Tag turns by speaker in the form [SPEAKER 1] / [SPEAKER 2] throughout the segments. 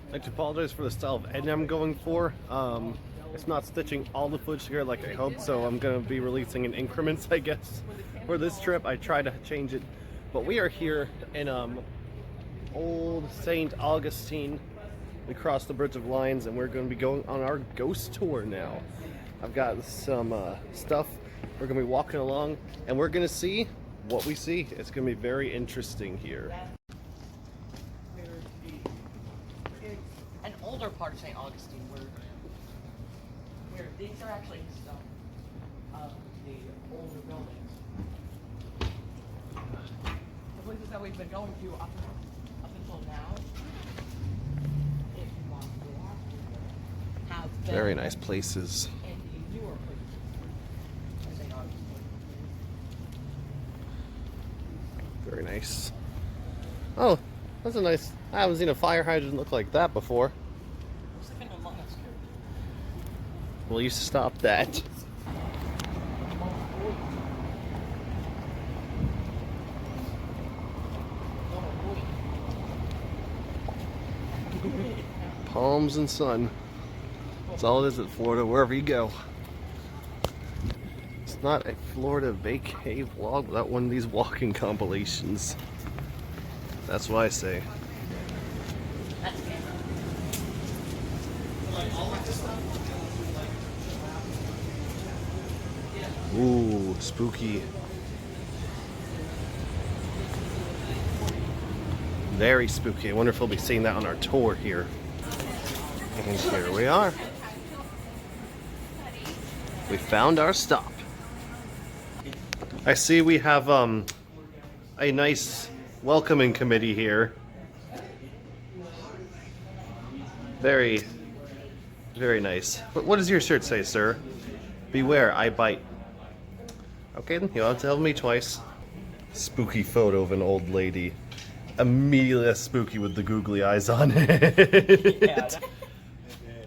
[SPEAKER 1] I'd like to apologize for the style of editing I'm going for. It's not stitching all the footage together like I hoped, so I'm going to be releasing in increments, I guess. For this trip, I tried to change it, but we are here in Old St. Augustine. We crossed the Bridge of Lions, and we're going to be going on our ghost tour now. I've got some stuff. We're going to be walking along, and we're going to see what we see. It's going to be very interesting here.
[SPEAKER 2] An older part of St. Augustine where these are actually some of the older buildings. The places that we've been going to up until now, if you want to go on, have been
[SPEAKER 1] Very nice places.
[SPEAKER 2] in the newer places of St. Augustine.
[SPEAKER 1] Very nice. Oh, that's a nice... I haven't seen a fire hydrant look like that before.
[SPEAKER 2] Who's living among us here?
[SPEAKER 1] Will you stop that? Palms and sun. That's all it is at Florida, wherever you go. It's not a Florida Vaycay vlog without one of these walking compilations. That's what I say. Ooh, spooky. Very spooky. I wonder if we'll be seeing that on our tour here. And here we are. We found our stop. I see we have a nice welcoming committee here. Very, very nice. What does your shirt say, sir? Beware, I bite. Okay, then you'll have to tell me twice. Spooky photo of an old lady. Immediately that's spooky with the googly eyes on it.
[SPEAKER 2] Yeah.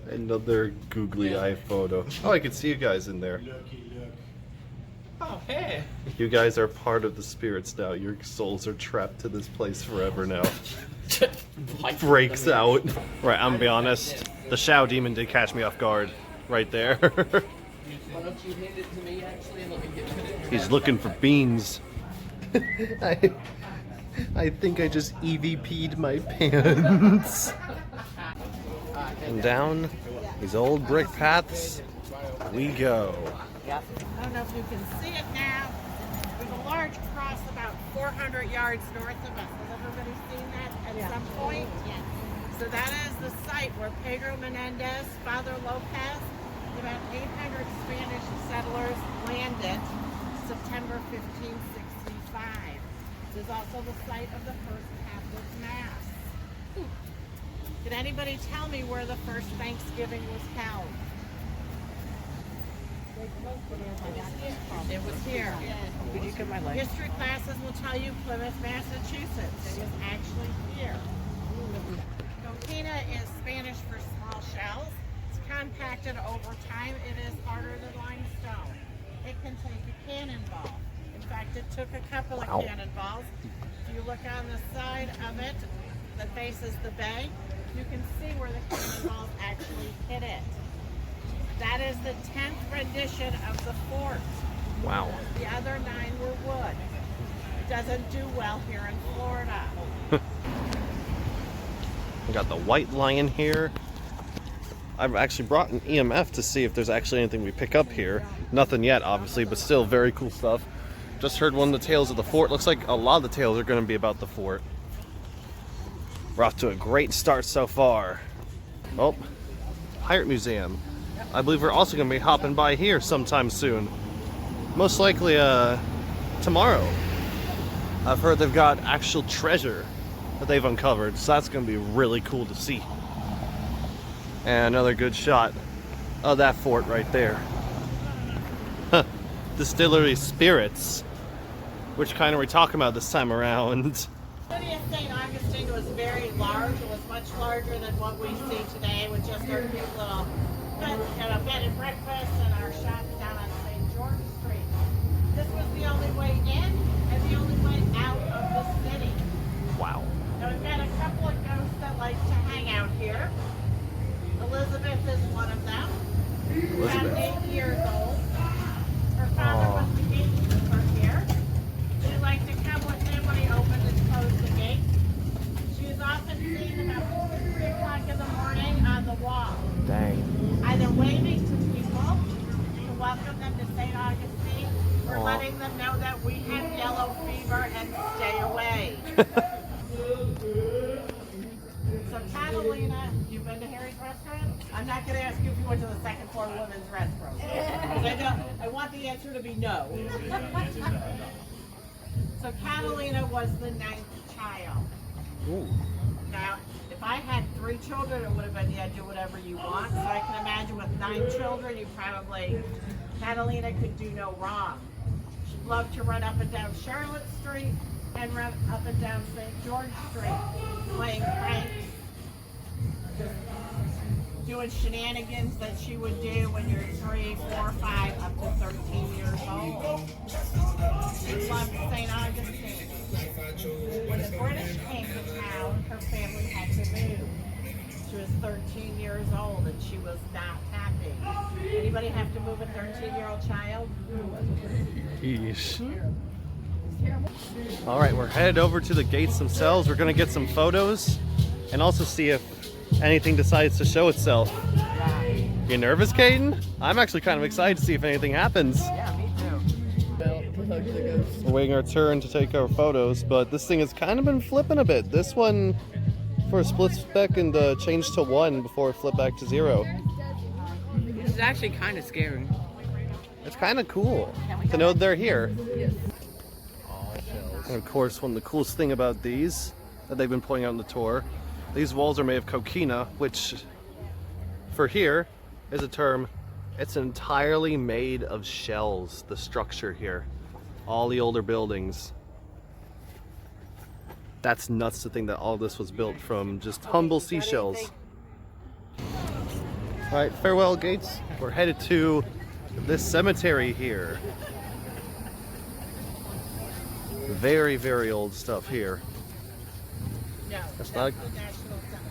[SPEAKER 1] Another googly eye photo. Oh, I can see you guys in there.
[SPEAKER 2] Oh, hey!
[SPEAKER 1] You guys are part of the spirits now. Your souls are trapped to this place forever now. Breaks out. Right, I'm gonna be honest. The Shao demon did catch me off guard. Right there.
[SPEAKER 2] Why don't you hand it to me, actually, and let me get it?
[SPEAKER 1] He's looking for beans. I think I just EVP'd my pants. And down these old brick paths we go.
[SPEAKER 2] Yep.
[SPEAKER 3] I don't know if you can see it now. There's a large cross about 400 yards north of us. Has everybody seen that at some point? Yes. So that is the site where Pedro Menendez, Father Lopez, about 800 Spanish settlers landed September 1565. This is also the site of the first Catholic Mass. Did anybody tell me where the first Thanksgiving was held? It was here.
[SPEAKER 2] Could you cut my leg?
[SPEAKER 3] History classes will tell you Plymouth, Massachusetts. It was actually here. Coquina is Spanish for small shells. It's compacted over time. It is harder than limestone. It can take a cannonball. In fact, it took a couple of cannonballs. If you look on the side of it that faces the bay, you can see where the cannonballs actually hit it. That is the 10th rendition of the fort.
[SPEAKER 1] Wow.
[SPEAKER 3] The other 9 were wood. It doesn't do well here in Florida.
[SPEAKER 1] We got the White Lion here. I've actually brought an EMF to see if there's actually anything we pick up here. Nothing yet, obviously, but still very cool stuff. Just heard one of the tales of the fort. Looks like a lot of the tales are going to be about the fort. We're off to a great start so far. Oh, Pirate Museum. I believe we're also going to be hopping by here sometime soon. Most likely tomorrow. I've heard they've got actual treasure that they've uncovered, so that's going to be really cool to see. And another good shot of that fort right there. Distillery Spirits. Which kind are we talking about this time around?
[SPEAKER 3] The city of St. Augustine was very large. It was much larger than what we see today with just our cute little bed and breakfast and our shop down on St. George Street. This was the only way in and the only way out of the city.
[SPEAKER 1] Wow.
[SPEAKER 3] Now we've got a couple of ghosts that like to hang out here. Elizabeth is one of them. About 8 years old. Her father was the gatekeeper here. She liked to come with him when he opened and closed the gate. She is often seen about 3 o'clock in the morning on the wall.
[SPEAKER 1] Dang.
[SPEAKER 3] Either waving to people to welcome them to St. Augustine, or letting them know that we have yellow fever and stay away. So Catalina, you've been to Harry's restaurant? I'm not going to ask you if you went to the second floor women's restroom. I want the answer to be no. So Catalina was the 9th child.
[SPEAKER 1] Ooh.
[SPEAKER 3] Now, if I had 3 children, it would have been, yeah, do whatever you want. So I can imagine with 9 children, you probably, Catalina could do no wrong. She'd love to run up and down Charlotte Street and run up and down St. George Street, playing pranks, doing shenanigans that she would do when you're 3, 4, 5, up to 13 years old. She loved St. Augustine. When the British came to town, her family had to move. She was 13 years old and she was not happy. Anybody have to move a 13-year-old child?
[SPEAKER 1] Yeesh. All right, we're headed over to the gates themselves. We're gonna get some photos and also see if anything decides to show itself. You nervous, Caden? I'm actually kind of excited to see if anything happens.
[SPEAKER 2] Yeah, me too.
[SPEAKER 1] We're waiting our turn to take our photos, but this thing has kind of been flipping a bit. This one for a split spec and change to 1 before it flipped back to 0.
[SPEAKER 2] This is actually kind of scary.
[SPEAKER 1] It's kind of cool to know they're here. And of course, one of the coolest thing about these that they've been pointing out on the tour, these walls are made of coquina, which for here is a term. It's entirely made of shells, the structure here. All the older buildings. That's nuts to think that all this was built from just humble seashells. All right, farewell gates. We're headed to this cemetery here. Very, very old stuff here.
[SPEAKER 3] No,
[SPEAKER 1] That's
[SPEAKER 3] that's
[SPEAKER 1] not-
[SPEAKER 3] the National Cemetery.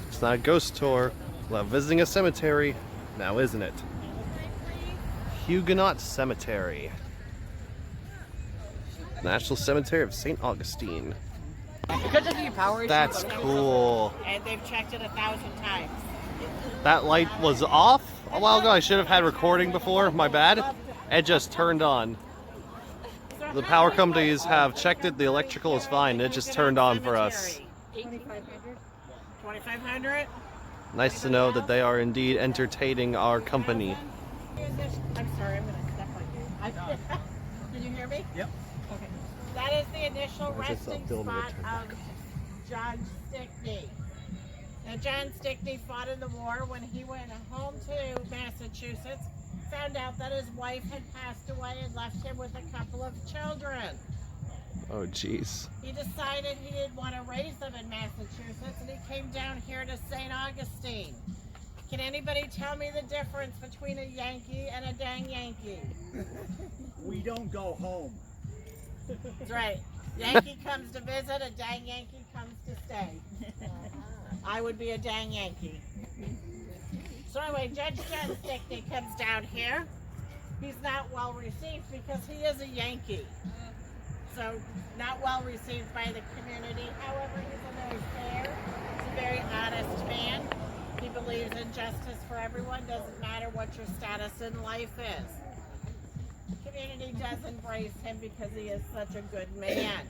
[SPEAKER 1] It's not a ghost tour. We'll have visiting a cemetery now, isn't it? Huguenot Cemetery. National Cemetery of St. Augustine.
[SPEAKER 2] Because of the power issue.
[SPEAKER 1] That's cool.
[SPEAKER 3] And they've checked it 1,000 times.
[SPEAKER 1] That light was off a while ago. I should have had recording before. My bad. It just turned on. The power companies have checked it. The electrical is fine. It just turned on for us.
[SPEAKER 3] 2,500?
[SPEAKER 1] Nice to know that they are indeed entertaining our company.
[SPEAKER 3] I'm sorry, I'm going to step on you. Can you hear me?
[SPEAKER 2] Yep.
[SPEAKER 3] Okay. That is the initial
[SPEAKER 1] Where's this
[SPEAKER 3] resting
[SPEAKER 1] building
[SPEAKER 3] spot
[SPEAKER 1] return?
[SPEAKER 3] of John Stickney. Now, John Stickney fought in the war. When he went home to Massachusetts, found out that his wife had passed away and left him with a couple of children.
[SPEAKER 1] Oh, jeez.
[SPEAKER 3] He decided he didn't want to raise them in Massachusetts, and he came down here to St. Augustine. Can anybody tell me the difference between a Yankee and a dang Yankee?
[SPEAKER 4] We don't go home.
[SPEAKER 3] That's right. Yankee comes to visit, a dang Yankee comes to stay. I would be a dang Yankee. So anyway, Judge John Stickney comes down here. He's not well received because he is a Yankee. So not well received by the community. However, he's a very fair, he's a very honest man. He believes in justice for everyone. Doesn't matter what your status in life is. The community does embrace him because he is such a good man.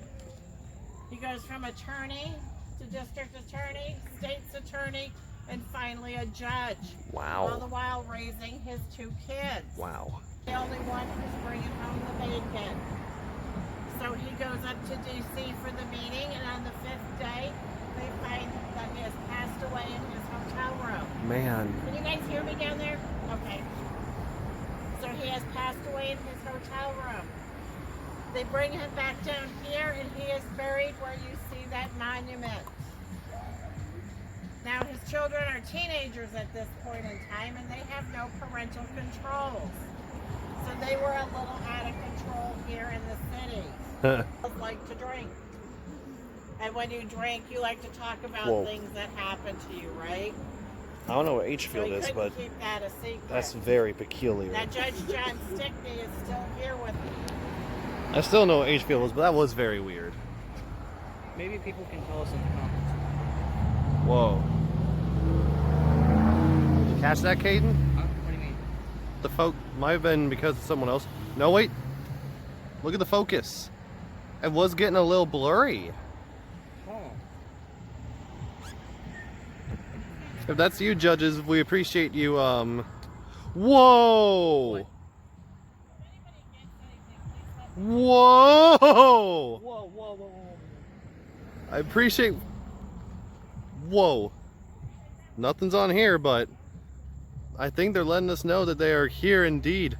[SPEAKER 3] He goes from attorney to district attorney, state's attorney, and finally a judge.
[SPEAKER 1] Wow.
[SPEAKER 3] All the while raising his 2 kids.
[SPEAKER 1] Wow.
[SPEAKER 3] The only one who's bringing home the bacon. So he goes up to D.C. for the meeting, and on the 5th day, they find that he has passed away in his hotel room.
[SPEAKER 1] Man.
[SPEAKER 3] Can you guys hear me down there? Okay. So he has passed away in his hotel room. They bring him back down here, and he is buried where you see that monument. Now, his children are teenagers at this point in time, and they have no parental controls. So they were a little out of control here in the city. Like to drink. And when you drink, you like to talk about
[SPEAKER 1] Whoa.
[SPEAKER 3] things that happen to you, right?
[SPEAKER 1] I don't know what H
[SPEAKER 3] So
[SPEAKER 1] field
[SPEAKER 3] you
[SPEAKER 1] is,
[SPEAKER 3] couldn't
[SPEAKER 1] but
[SPEAKER 3] keep that a secret.
[SPEAKER 1] that's very peculiar.
[SPEAKER 3] Now, Judge John Stickney is still here with me.
[SPEAKER 1] I still know what H field is, but that was very weird.
[SPEAKER 5] Maybe people can tell us in the comments.
[SPEAKER 1] Whoa. Did you catch that, Caden?
[SPEAKER 5] What do you mean?
[SPEAKER 1] The folk might have been because of someone else. No, wait. Look at the focus. It was getting a little blurry.
[SPEAKER 5] Oh.
[SPEAKER 1] If that's you, judges, we appreciate you. Whoa!
[SPEAKER 5] What?
[SPEAKER 1] Whoa!
[SPEAKER 5] Whoa, whoa, whoa, whoa.
[SPEAKER 1] I appreciate. Whoa! Nothing's on here, but I think they're letting us know that they are here indeed.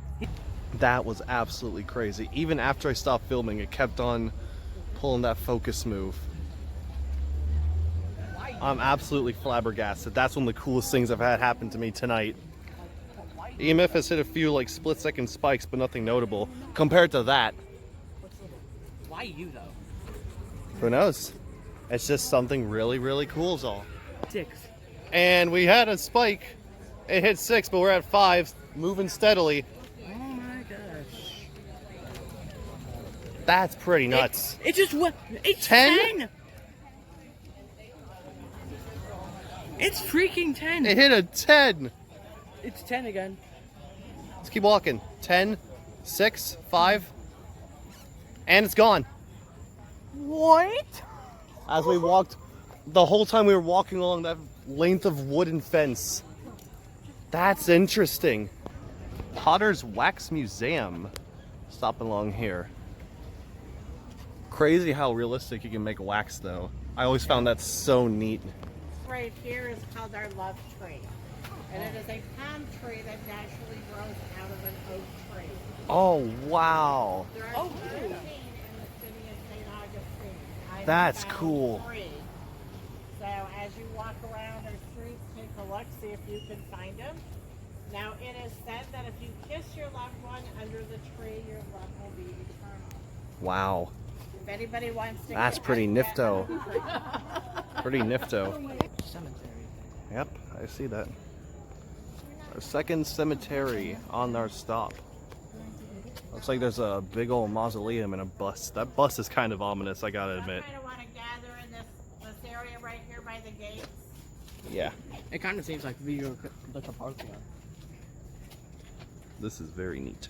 [SPEAKER 1] That was absolutely crazy. Even after I stopped filming, it kept on pulling that focus move. I'm absolutely flabbergasted. That's one of the coolest things I've had happen to me tonight. EMF has hit a few like split-second spikes, but nothing notable compared to that.
[SPEAKER 5] Why you though?
[SPEAKER 1] Who knows? It's just something really, really cool is all.
[SPEAKER 5] Dicks.
[SPEAKER 1] And we had a spike. It hit 6, but we're at 5, moving steadily.
[SPEAKER 5] Oh my gosh.
[SPEAKER 1] That's pretty nuts.
[SPEAKER 5] It just what? It's
[SPEAKER 1] 10?
[SPEAKER 5] 10. It's freaking 10.
[SPEAKER 1] It hit a 10.
[SPEAKER 5] It's 10 again.
[SPEAKER 1] Let's keep walking. 10, 6, 5, and it's gone.
[SPEAKER 5] What?
[SPEAKER 1] As we walked, the whole time we were walking along that length of wooden fence. That's interesting. Potter's Wax Museum. Stopping along here. Crazy how realistic you can make wax though. I always found that so neat.
[SPEAKER 3] Right here is called our love tree. And it is a palm tree that naturally grows out of an oak tree.
[SPEAKER 1] Oh, wow.
[SPEAKER 3] There are 13 in the city of St. Augustine. I have
[SPEAKER 1] That's
[SPEAKER 3] found
[SPEAKER 1] cool.
[SPEAKER 3] 3. So as you walk around our streets, take a look, see if you can find them. Now it is said that if you kiss your loved one under the tree, your love will be eternal.
[SPEAKER 1] Wow.
[SPEAKER 3] If anybody wants to
[SPEAKER 1] That's
[SPEAKER 3] get
[SPEAKER 1] pretty
[SPEAKER 3] that
[SPEAKER 1] nifto.
[SPEAKER 3] under the tree.
[SPEAKER 1] Pretty nifto.
[SPEAKER 5] Cemetery.
[SPEAKER 1] Yep, I see that. Our second cemetery on our stop. Looks like there's a big old mausoleum and a bus. That bus is kind of ominous, I gotta
[SPEAKER 3] I
[SPEAKER 1] admit.
[SPEAKER 3] kind of want to gather in this area right here by the gates.
[SPEAKER 1] Yeah,
[SPEAKER 5] It kind of seems like the Carpathia.
[SPEAKER 1] this is very neat.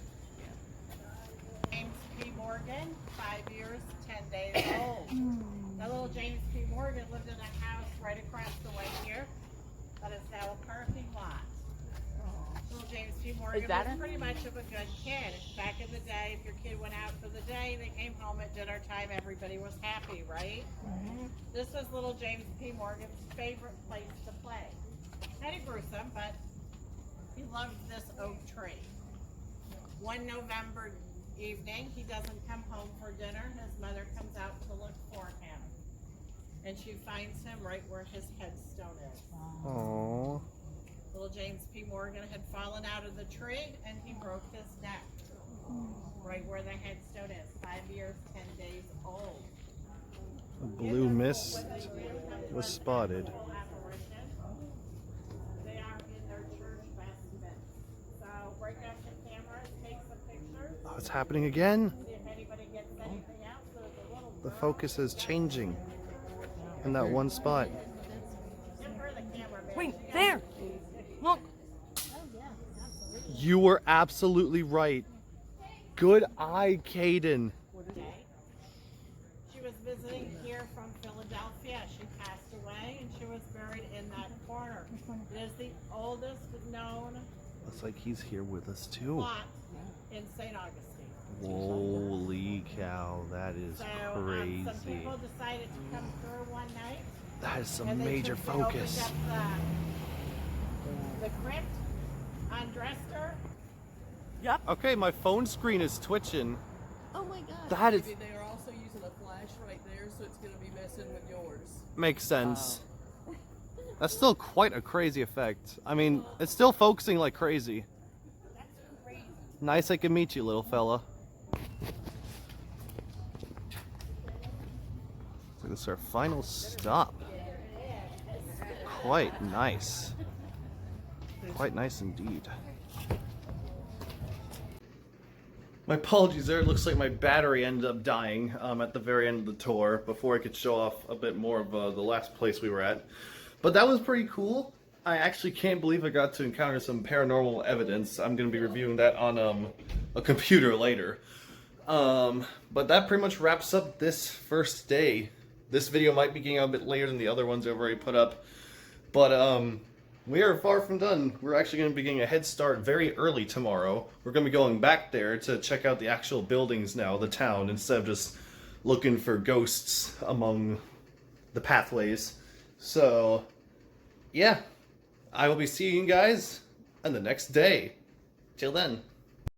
[SPEAKER 3] James P. Morgan, 5 years, 10 days old. That little James P. Morgan lived in a house right across the way here, but it's now a parking lot. Little James P. Morgan
[SPEAKER 2] that
[SPEAKER 3] was
[SPEAKER 2] it?
[SPEAKER 3] pretty much of a good kid. Back in the day, if your kid went out for the day, they came home at dinner time, everybody was happy, right? This was little James P. Morgan's favorite place to play. Kind of gruesome, but he loved this oak tree. One November evening, he doesn't come home for dinner. His mother comes out to look for him. And she finds him right where his headstone is.
[SPEAKER 1] Aww.
[SPEAKER 3] Little James P. Morgan had fallen out of the tree and he broke his neck. Right where the headstone is. 5 years, 10 days old.
[SPEAKER 1] A blue mist was spotted.
[SPEAKER 3] They are in their church basement. So break out the cameras, take some pictures,
[SPEAKER 1] Oh, it's happening again.
[SPEAKER 3] see if anybody gets anything else. There's a little
[SPEAKER 1] The focus is changing in that one spot.
[SPEAKER 3] give her the camera, baby.
[SPEAKER 5] Wait, there! Look!
[SPEAKER 1] You were absolutely right. Good eye, Caden.
[SPEAKER 3] She was visiting here from Philadelphia. She passed away and she was buried in that corner. It is the oldest known
[SPEAKER 1] Looks like he's here with us too.
[SPEAKER 3] plot in St. Augustine.
[SPEAKER 1] Holy cow, that is
[SPEAKER 3] So some
[SPEAKER 1] crazy.
[SPEAKER 3] people decided to come through one night.
[SPEAKER 1] That is some
[SPEAKER 3] and they
[SPEAKER 1] major
[SPEAKER 3] took- they opened
[SPEAKER 1] focus.
[SPEAKER 3] up the crypt, undressed her.
[SPEAKER 1] Okay, my phone screen is twitching.
[SPEAKER 2] Oh my god.
[SPEAKER 1] That is
[SPEAKER 6] Maybe they are also using a flash right there, so it's gonna be messing with yours.
[SPEAKER 1] makes sense. That's still quite a crazy effect. I mean, it's still focusing like crazy. Nice I can meet you, little fella. this is our final stop. Quite nice. Quite nice indeed. My apologies there. It looks like my battery ended up dying at the very end of the tour before I could show off a bit more of the last place we were at. But that was pretty cool. I actually can't believe I got to encounter some paranormal evidence. I'm going to be reviewing that on a computer later. But that pretty much wraps up this first day. This video might be getting out a bit later than the other ones I've already put up. But we are far from done. We're actually going to be getting a head start very early tomorrow. We're going to be going back there to check out the actual buildings now, the town, instead of just looking for ghosts among the pathways. So, yeah. I will be seeing you guys on the next day. Till then.